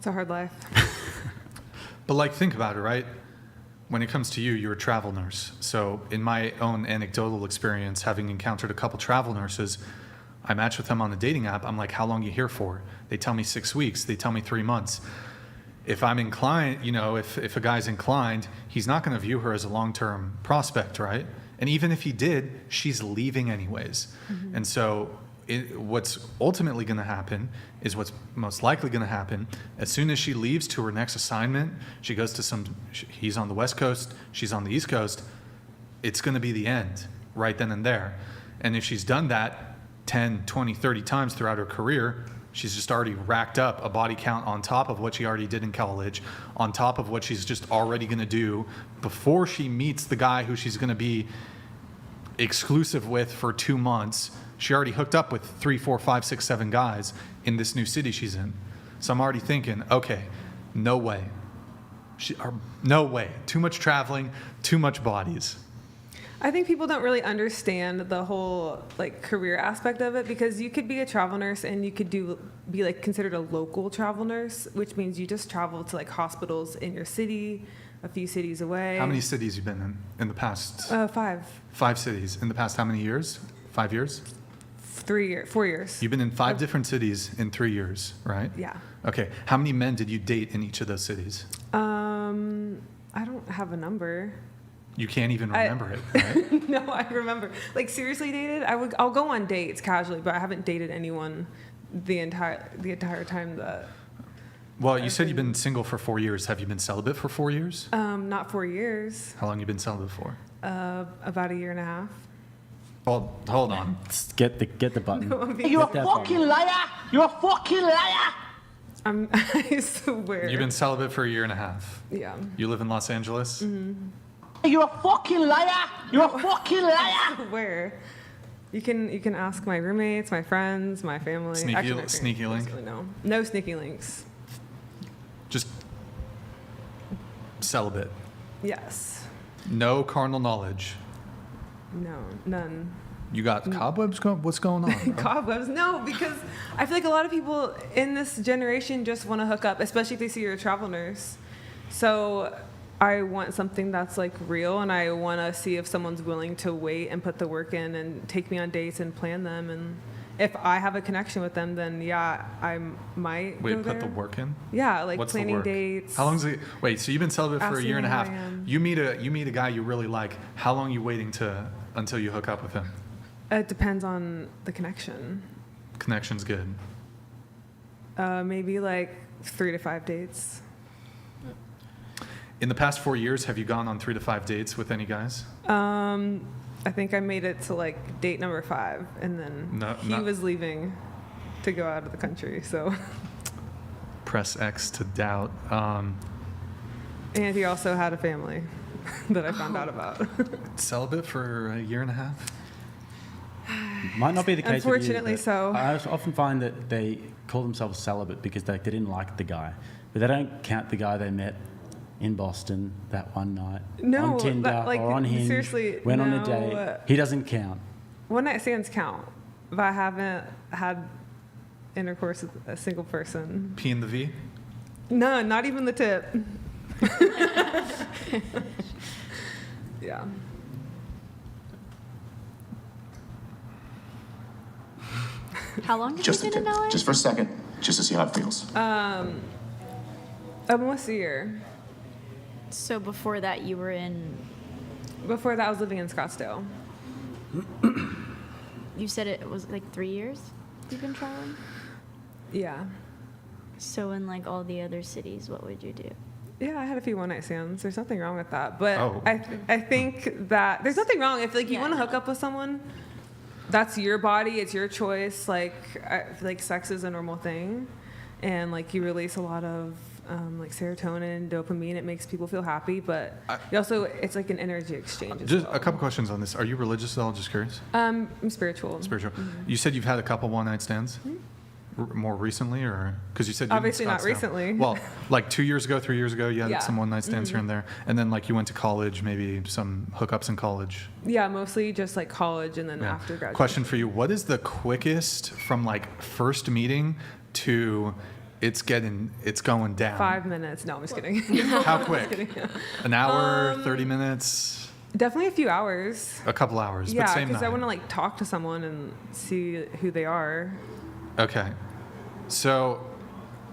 a hard life. But like, think about it, right? When it comes to you, you're a travel nurse. So in my own anecdotal experience, having encountered a couple travel nurses, I match with them on the dating app. I'm like, how long are you here for? They tell me 6 weeks. They tell me 3 months. If I'm inclined, if a guy's inclined, he's not going to view her as a long-term prospect, right? And even if he did, she's leaving anyways. Mm-hmm. And so what's ultimately going to happen is what's most likely going to happen. As soon as she leaves to her next assignment, she goes to he's on the West Coast, she's on the East Coast, it's going to be the end right then and there. And if she's done that 10, 20, 30 times throughout her career, she's just already racked up a body count on top of what she already did in college, on top of what she's just already going to do before she meets the guy who she's going to be exclusive with for 2 months. She already hooked up with 3, 4, 5, 6, 7 guys in this new city she's in. So I'm already thinking, okay, no way. No way. Too much traveling, too much bodies. I think people don't really understand the whole career aspect of it, because you could be a travel nurse and you could be considered a local travel nurse, which means you just travel to hospitals in your city, a few cities away. How many cities you been in the past? 5. 5 cities in the past how many years? 5 years? 4 years. You've been in 5 different cities in 3 years, right? Yeah. Okay. How many men did you date in each of those cities? I don't have a number. You can't even remember it, right? No, I remember. Seriously dated? I'll go on dates casually, but I haven't dated anyone the entire time that. Well, you said you've been single for 4 years. Have you been celibate for 4 years? Not 4 years. How long you been celibate for? About 1.5 years. Well, hold on. Get the button. No, You're a fucking liar! You're a fucking liar! I swear. You've been celibate for 1.5 years. Yeah. You live in Los Angeles? Mm-hmm. You're a fucking liar! You're a fucking liar! Where? You can ask my roommates, my friends, my family. Sneaky link? Really no sneaky links. Just celibate. Yes. No carnal knowledge. No, none. You got cobwebs? What's going on? Bro? Cobwebs? No, because I feel like a lot of people in this generation just want to hook up, especially if they see you're a travel nurse. So I want something that's real, and I want to see if someone's willing to wait and put the work in and take me on dates and plan them. And if I have a connection with them, then yeah, I might. Wait, go put there. the work in? Yeah, What's planning the work? dates. How long's it? Wait, so you've been celibate for 1.5 Asking years. how I am. You meet a guy you really like. How long are you waiting until you hook up with him? It depends on the connection. Connection's good. Maybe 3 to 5 dates. In the past 4 years, have you gone on 3 to 5 dates with any guys? I think I made it to date number 5, and then he was leaving to go out of the country. So press X to doubt. And he also had a family that I found out about. Celibate for 1.5 years? Might not be the case. Unfortunately, with you, so. I often find that they call themselves celibate because they didn't like the guy, but they don't count the guy they met in Boston that one night No, on Tinder or on Hinge. seriously, went on a no. date. He doesn't count. One night stands count, but I haven't had intercourse with a single person. P in the V? No, not even the tip. Yeah. How long have Just you a been in tip, LA? just for a second, just to see how it feels. Almost a year. So before that, you were in. Before that, I was living in Scottsdale. You said it was 3 years you've been traveling? Yeah. So in all the other cities, what would you do? Yeah, I had a few one-night stands. There's nothing wrong with that. But Oh. I think that there's nothing wrong. If you Yeah. want to hook up with someone, that's your body. It's your choice. I feel like sex is a normal thing. And you release a lot of serotonin, dopamine. It makes people feel happy. But it's an energy exchange as Just well. a couple questions on this. Are you religious at all? Just curious. I'm spiritual. Spiritual. Mm-hmm. You said you've had a couple one-night stands? More recently, or because you said you Obviously lived in not Scottsdale. recently. Well, 2 years ago, 3 years ago, you had Yeah. some one-night stands here and there, and then you went to college, maybe some hookups in college. Yeah, mostly just college and then Yeah. after graduation. Question for you: what is the quickest from first meeting to it's going down. 5 minutes. No, I'm just kidding. How quick? An hour, 30 minutes, Definitely a few hours. a couple hours, but Yeah, same because I night. want to like talk to someone and see who they are. Okay. So,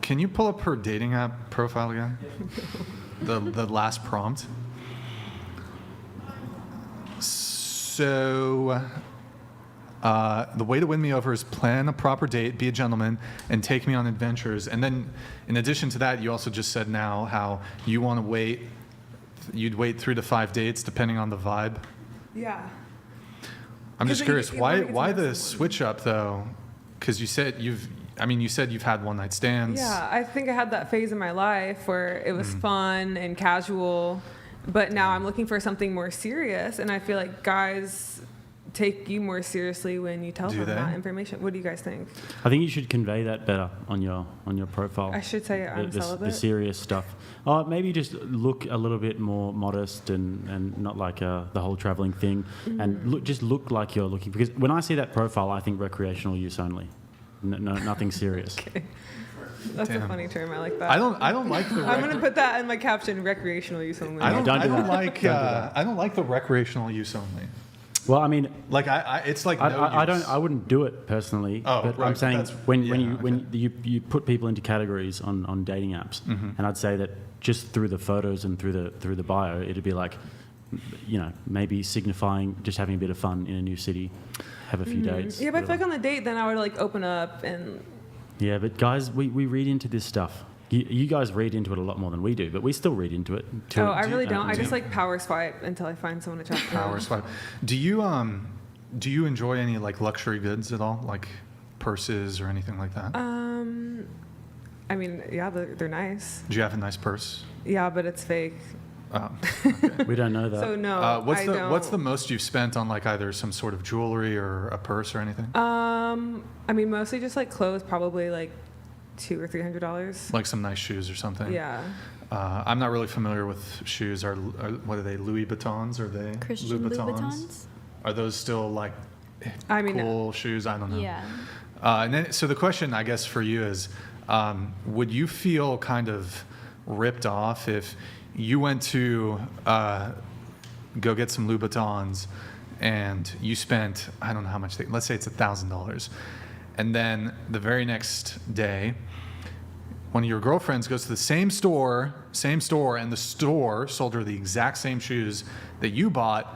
can you pull up her dating app profile again? The last prompt. So, the way to win me over is plan a proper date, be a gentleman, and take me on adventures. And then, in addition to that, you also just said now how you want to wait. You'd wait 3 to 5 dates depending on the vibe. Yeah. I'm 'Cause just you- curious, you wanna get to why know the someone. switch up though? Because you said you've had one night stands. Yeah, I think I had that phase in my life where it was fun and casual, but now I'm looking for something more serious, and I feel like guys take you more seriously when you tell Do them they? that information. What do you guys think? I think you should convey that better on your profile. I should say I'm the celibate. serious stuff. Maybe just look a little bit more modest and not like the whole traveling thing, and look like you're looking. Because when I see that profile, I think recreational use only, nothing serious. That's a Damn. funny term. I like that. I don't like the. I'm gonna put that in my caption: recreational use only. I don't Don't do that. like. Don't do that. I don't like the recreational use only. Well, I mean, Like it's like I use. wouldn't do it personally. Oh, but right, I'm saying that's- when yeah, you put people into categories on dating apps, and I'd say that just through the photos and through the bio, it'd be like, maybe signifying just having a bit of fun in a new city, have a few dates. Yeah, but I feel like whatever. on the date, then I would like open up and Yeah, but guys, we read into this stuff. You guys read into it a lot more than we do, but we still read into it. oh, I really don't. I just like power swipe until I find someone to chat to. Power swipe. Do you enjoy any like luxury goods at all, like purses or anything like that? I mean, yeah, they're nice. Do you have a nice purse? Yeah, but it's fake. Oh. We don't know that. So no, What's I the don't. What's the most you've spent on like either some sort of jewelry or a purse or anything? I mean, mostly just like clothes, probably like $200 or $300. Like some nice shoes or something? Yeah. I'm not really familiar with shoes. Are what are they? Louis Vuittons? Are they Christian Louboutins? Are those still like I mean, cool shoes? I don't know. Yeah. And then, so the question, I guess, for you is, would you feel kind of ripped off if you went to go get some Louboutins and you spent, I don't know how much, let's say it's $1,000, and then the very next day, one of your girlfriends goes to the same store, and the store sold her the exact same shoes that you bought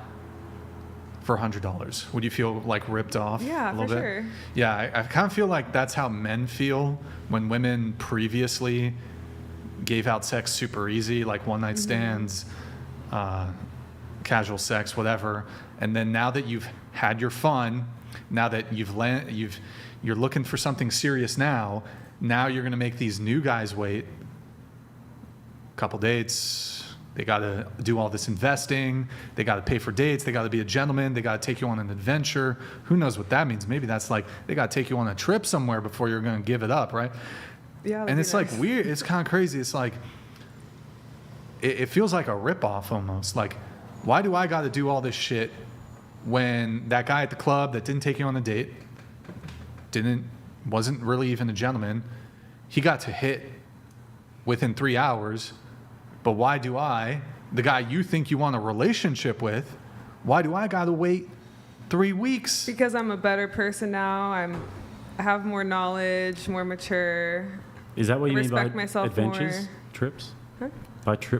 for $100. Would you feel like ripped off? Yeah, a little for bit? sure. Yeah, I kind of feel like that's how men feel when women previously gave out sex super easy, like one night stands, casual sex, whatever. And then now that you've had your fun, now that you're looking for something serious now you're going to make these new guys wait a couple dates. They got to do all this investing. They got to pay for dates. They got to be a gentleman. They got to take you on an adventure. Who knows what that means? Maybe that's like they got to take you on a trip somewhere before you're going to give it up, right? Yeah. that'd And be it's nice. like weird. It's kind of crazy. It's like it feels like a ripoff almost. Like, why do I got to do all this shit when that guy at the club that didn't take you on a date, wasn't really even a gentleman, he got to hit within 3 hours. But why do I, the guy you think you want a relationship with, why do I got to wait 3 weeks? Because I'm a better person now. I have more knowledge, more mature. Is that what you mean by respect myself adventures? more. Trips? Huh?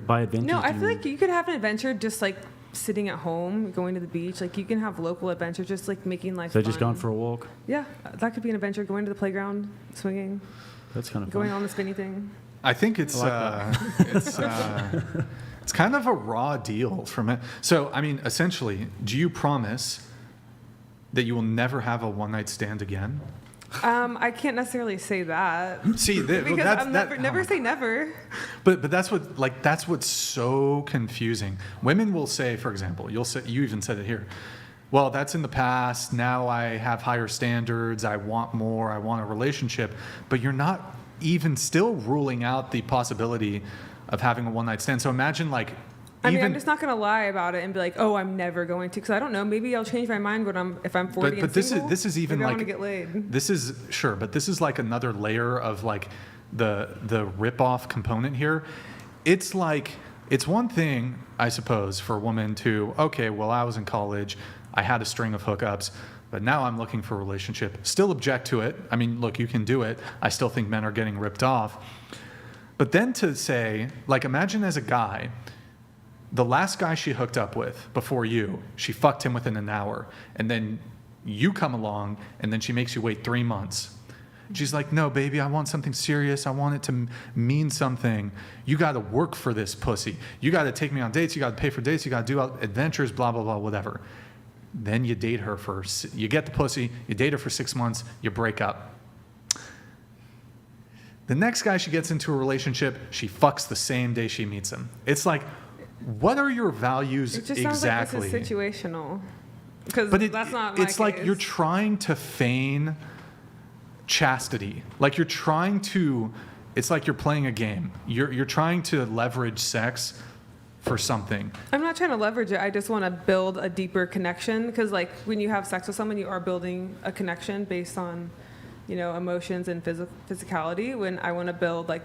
By adventures? No, I do feel you like you could have an adventure just like sitting at home, going to the beach. Like you can have local adventure, just like making life So fun. just going for a walk? Yeah, that could be an adventure. Going to the playground, swinging, That's kind of going fun. on the spinny thing. I think it's it's kind of a raw deal from it. So, I mean, essentially, do you promise that you will never have a one night stand again? I can't necessarily say that See, because that's I'm never say never. But that's what's so confusing. Women will say, for example, you even said it here. Well, that's in the past. Now I have higher standards. I want more. I want a relationship. But you're not even still ruling out the possibility of having a one night stand. So imagine like. I mean, I'm just not gonna lie about it and be like, "Oh, I'm never going to," because I don't know. Maybe I'll change my mind if I'm 40 But and this single. is even Maybe I like want to get laid. This is sure, but this is like another layer of like the rip-off component here. It's like, it's one thing, I suppose, for a woman to, okay, well, I was in college, I had a string of hookups, but now I'm looking for a relationship. Still object to it. I mean, look, you can do it. I still think men are getting ripped off. But then to say, like, imagine as a guy, the last guy she hooked up with before you, she fucked him within an hour, and then you come along, and then she makes you wait 3 months. She's like, no, baby, I want something serious. I want it to mean something. You got to work for this pussy. You got to take me on dates. You got to pay for dates. You got to do adventures, blah, blah, blah, whatever. Then you date her you get the pussy, you date her for 6 months, you break up. The next guy she gets into a relationship, she fucks the same day she meets him. It's like, what are your values It just exactly? sounds like this is situational. Because But that's not my it's like case. you're trying to feign chastity. Like you're trying to, it's like you're playing a game. You're trying to leverage sex for something. I'm not trying to leverage it. I just want to build a deeper connection. Because like when you have sex with someone, you are building a connection based on, emotions and physicality. When I want to build like